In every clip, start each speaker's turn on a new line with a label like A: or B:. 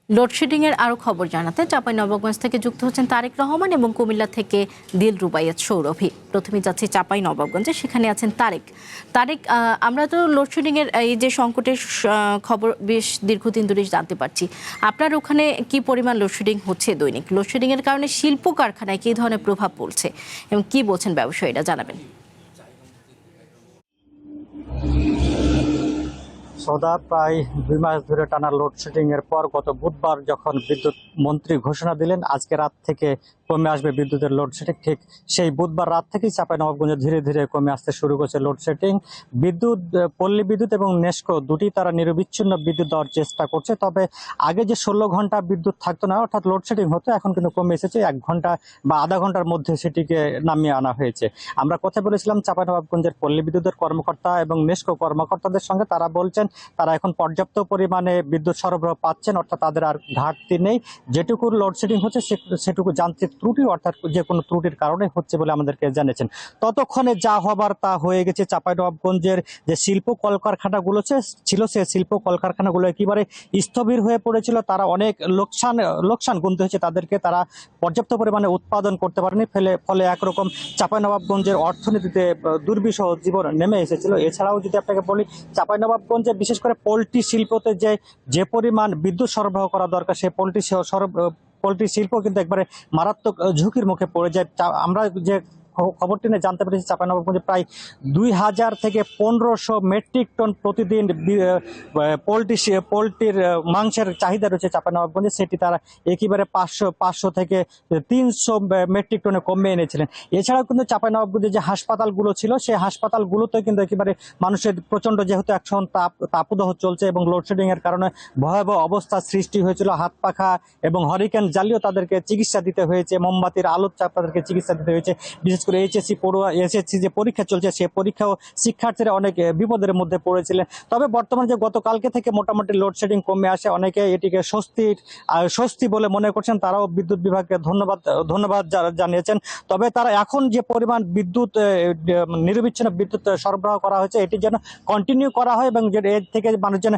A: Load shedding এর আরো খবর জানাতে চাঁপাইনবাবগঞ্জ থেকে যুক্ত হচ্ছেন তারেক রহমান এবং কুমিল্লা থেকে দিলরুবাইয়াত সৌরভী। প্রথমে যাচ্ছি চাঁপাইনবাবগঞ্জে, সেখানে আছেন তারেক। তারেক, আমরা তো লোডশেডিং এর এই যে সংকটের খবর বেশ দীর্ঘদিন ধরে জানতে পারছি। আপনার ওখানে কি পরিমাণ লোডশেডিং হচ্ছে দৈনিক? লোডশেডিং এর কারণে শিল্প কারখানায় কি ধরনের প্রভাব পড়ছে এবং কি বলছেন ব্যবসায়ীরা, জানাবেন।
B: সৌদা প্রায় 2 মাস ধরে টানা লোডশেডিং এর পর গত বুধবার যখন বিদ্যুৎ মন্ত্রী ঘোষণা দিলেন আজকে রাত থেকে কমে আসবে বিদ্যুতের লোডশেডিং, ঠিক সেই বুধবার রাত থেকেই চাঁপাইনবাবগঞ্জে ধীরে ধীরে কমে আসতে শুরু করেছে লোডশেডিং। বিদ্যুৎ, পল্লী বিদ্যুৎ এবং নেস্কো দুটি তারা নিরবিচ্ছিন্ন বিদ্যুৎ দেওয়ার চেষ্টা করছে। তবে আগে যে 16 ঘন্টা বিদ্যুৎ থাকতো না, অর্থাৎ লোডশেডিং হতো, এখন কিন্তু কমে এসেছে 1 ঘন্টা বা আধা ঘন্টার মধ্যে সেটিকে নামিয়ে আনা হয়েছে। আমরা কথা বলেছিলাম চাঁপাইনবাবগঞ্জের পল্লী বিদ্যুতের কর্মকর্তা এবং নেস্কো কর্মকর্তাদের সঙ্গে। তারা বলছেন তারা এখন পর্যাপ্ত পরিমাণে বিদ্যুৎ সরবরাহ পাচ্ছেন, অর্থাৎ তাদের আর ঘাটতি নেই। যেটুকু লোডশেডিং হচ্ছে সেটুকু যান্ত্রিক ত্রুটি, অর্থাৎ যে কোনো ত্রুটির কারণে হচ্ছে বলে আমাদেরকে জানিয়েছেন। ততক্ষণে যা হবার তা হয়ে গেছে। চাঁপাইনবাবগঞ্জের যে শিল্প কলকারখানাগুলো ছিল, সে শিল্প কলকারখানাগুলো একেবারে স্থবির হয়ে পড়েছিল। তারা অনেক লোকসান গুনতে হয়েছে তাদেরকে। তারা পর্যাপ্ত পরিমাণে উৎপাদন করতে পারেনি, ফলে একরকম চাঁপাইনবাবগঞ্জের অর্থনীতিতে দুর্বিষহ জীবন নেমে এসেছিল। এছাড়াও যদি আপনাকে বলি, চাঁপাইনবাবগঞ্জে বিশেষ করে পোল্ট্রি শিল্পতে যে পরিমাণ বিদ্যুৎ সরবরাহ করা দরকার, সেই পোল্ট্রি শিল্প কিন্তু একবারে মারাত্মক ঝুঁকির মুখে পড়ে যায়। আমরা যে খবরটি নিয়ে জানতে পেরেছি, চাঁপাইনবাবগঞ্জে প্রায় 2000 থেকে 1500 মেট্রিক টন প্রতিদিন পোল্ট্রির মাংসের চাহিদা রয়েছে চাঁপাইনবাবগঞ্জে। সেটি তারা একেবারে 500 থেকে 300 মেট্রিক টনে কমিয়ে এনেছিলেন। এছাড়াও কিন্তু চাঁপাইনবাবগঞ্জে যে হাসপাতালগুলো ছিল, সেই হাসপাতালগুলোতে কিন্তু একেবারে মানুষের প্রচন্ড, যেহেতু এখন তাপদাহ চলছে এবং লোডশেডিং এর কারণে ভয়াবহ অবস্থা সৃষ্টি হয়েছিল। হাত পাখা এবং হরিকেন জ্বালিয়েও তাদেরকে চিকিৎসা দিতে হয়েছে, মোমবাতির আলোর চাপ তাদেরকে চিকিৎসা দিতে হয়েছে। বিশেষ করে এসএসসি যে পরীক্ষা চলছে, সে পরীক্ষাও শিক্ষার্থীরা অনেক বিপদের মধ্যে পড়েছিলেন। তবে বর্তমানে যে গতকালকে থেকে মোটামুটি লোডশেডিং কমে আসে, অনেকে এটিকে স্বস্তি বলে মনে করছেন। তারাও বিদ্যুৎ বিভাগকে ধন্যবাদ জানিয়েছেন। তবে তারা এখন যে পরিমাণ বিদ্যুৎ নিরবিচ্ছিন্ন বিদ্যুৎ সরবরাহ করা হয়েছে, এটি যেন কন্টিনিউ করা হয় এবং এর থেকে মানুষ যেন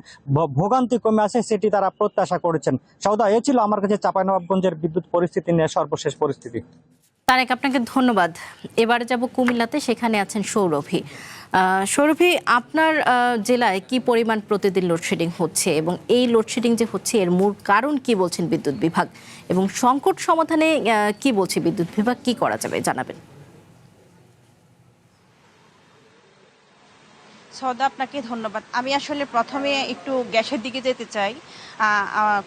B: ভোগান্তি কমে আসে, সেটি তারা প্রত্যাশা করেছেন। সৌদা, এ ছিল আমার কাছে চাঁপাইনবাবগঞ্জের বিদ্যুৎ পরিস্থিতি নিয়ে সর্বশেষ পরিস্থিতি।
A: তারেক, আপনাকে ধন্যবাদ। এবারে যাব কুমিল্লাতে, সেখানে আছেন সৌরভী। সৌরভী, আপনার জেলায় কি পরিমাণ প্রতিদিন লোডশেডিং হচ্ছে এবং এই লোডশেডিং যে হচ্ছে এর মূল কারণ কি বলছেন বিদ্যুৎ বিভাগ, এবং সংকট সমাধানে কি বলছে বিদ্যুৎ বিভাগ, কি করা যাবে, জানাবেন।
C: সৌদা, আপনাকে ধন্যবাদ। আমি আসলে প্রথমে একটু গ্যাসের দিকে যেতে চাই।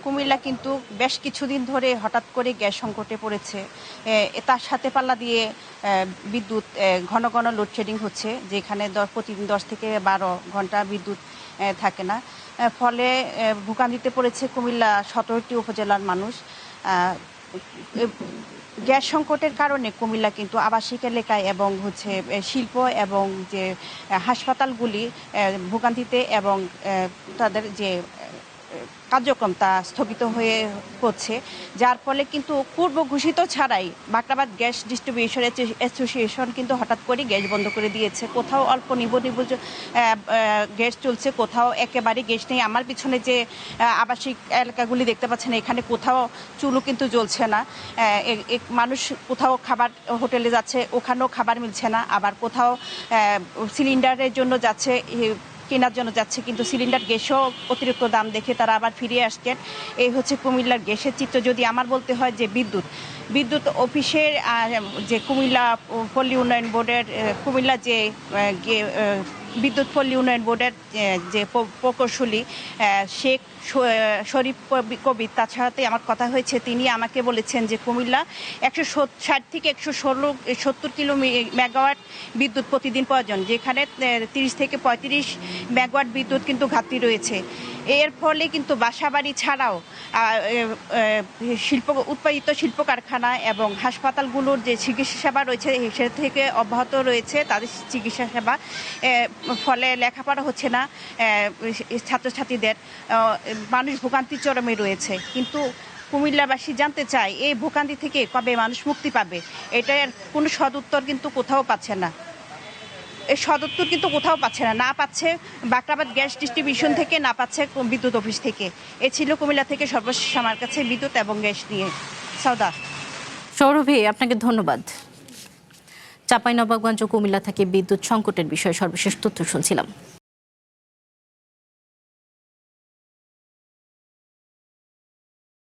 C: কুমিল্লা কিন্তু বেশ কিছুদিন ধরে হঠাৎ করে গ্যাস সংকটে পড়েছে। তার সাথে পাল্লা দিয়ে বিদ্যুৎ ঘন ঘন লোডশেডিং হচ্ছে, যেখানে প্রতিদিন 10 থেকে 12 ঘন্টা বিদ্যুৎ থাকে না। ফলে ভোগান্তিতে পড়েছে কুমিল্লা 17টি উপজেলার মানুষ। গ্যাস সংকটের কারণে কুমিল্লা কিন্তু আবাসিক এলাকায় এবং শিল্প এবং যে হাসপাতালগুলি ভোগান্তিতে এবং তাদের যে কার্যক্রম তা স্থগিত হয়ে পড়ছে, যার ফলে কিন্তু পূর্ব ঘোষিত ছাড়াই বাকরাবাদ গ্যাস ডিস্ট্রিবিউশন অ্যাসোসিয়েশন কিন্তু হঠাৎ করে গ্যাস বন্ধ করে দিয়েছে। কোথাও অল্প নিবু গ্যাস চলছে, কোথাও একেবারে গ্যাস নেই। আমার পিছনে যে আবাসিক এলাকাগুলি দেখতে পাচ্ছেন, এখানে কোথাও চুলও কিন্তু জ্বলছে না। মানুষ কোথাও খাবার হোটেলে যাচ্ছে, ওখানেও খাবার মিলছে না। আবার কোথাও সিলিন্ডারের জন্য যাচ্ছে, কেনার জন্য যাচ্ছে, কিন্তু সিলিন্ডার গ্যাসও অতিরিক্ত দাম দেখে তারা আবার ফিরে আসছেন। এই হচ্ছে কুমিল্লার গ্যাসের চিত্র। যদি আমার বলতে হয় যে বিদ্যুৎ অফিসের যে কুমিল্লা পল্লী উন্নয়ন বোর্ডের কুমিল্লা যে বিদ্যুৎ পল্লী উন্নয়ন বোর্ডের যে প্রকৌশলী শেখ শরীফ কবির, তার সাথে আমার কথা হয়েছে। তিনি আমাকে বলেছেন যে কুমিল্লা 160 থেকে 170 কিলো মেগাওয়াট বিদ্যুৎ প্রতিদিন প্রয়োজন, যেখানে 30 থেকে 35 মেগাওয়াট বিদ্যুৎ কিন্তু ঘাটতি রয়েছে। এর ফলে কিন্তু বাসাবাড়ি ছাড়াও উৎপাদিত শিল্প কারখানা এবং হাসপাতালগুলোর যে চিকিৎসা সেবা রয়েছে, সে থেকে অব্যাহত রয়েছে তাদের চিকিৎসা সেবা। ফলে লেখাপড়া হচ্ছে না ছাত্রছাত্রীদের, মানুষ ভোগান্তি চরমে রয়েছে। কিন্তু কুমিল্লাবাসী জানতে চায়, এই ভোগান্তি থেকে কবে মানুষ মুক্তি পাবে? এটার কোনো সদুত্তর কিন্তু কোথাও পাচ্ছে না। এর সদুত্তর কিন্তু কোথাও পাচ্ছে না, না পাচ্ছে বাকরাবাদ গ্যাস ডিস্ট্রিবিউশন থেকে, না পাচ্ছে বিদ্যুৎ অফিস থেকে। এ ছিল কুমিল্লা থেকে সর্বশেষ আমার কাছে বিদ্যুৎ এবং গ্যাস নিয়ে। সৌদা।
A: সৌরভী, আপনাকে ধন্যবাদ। চাঁপাইনবাবগঞ্জ ও কুমিল্লা থেকে বিদ্যুৎ সংকটের বিষয়ে সর্বশেষ তথ্য শুনছিলাম।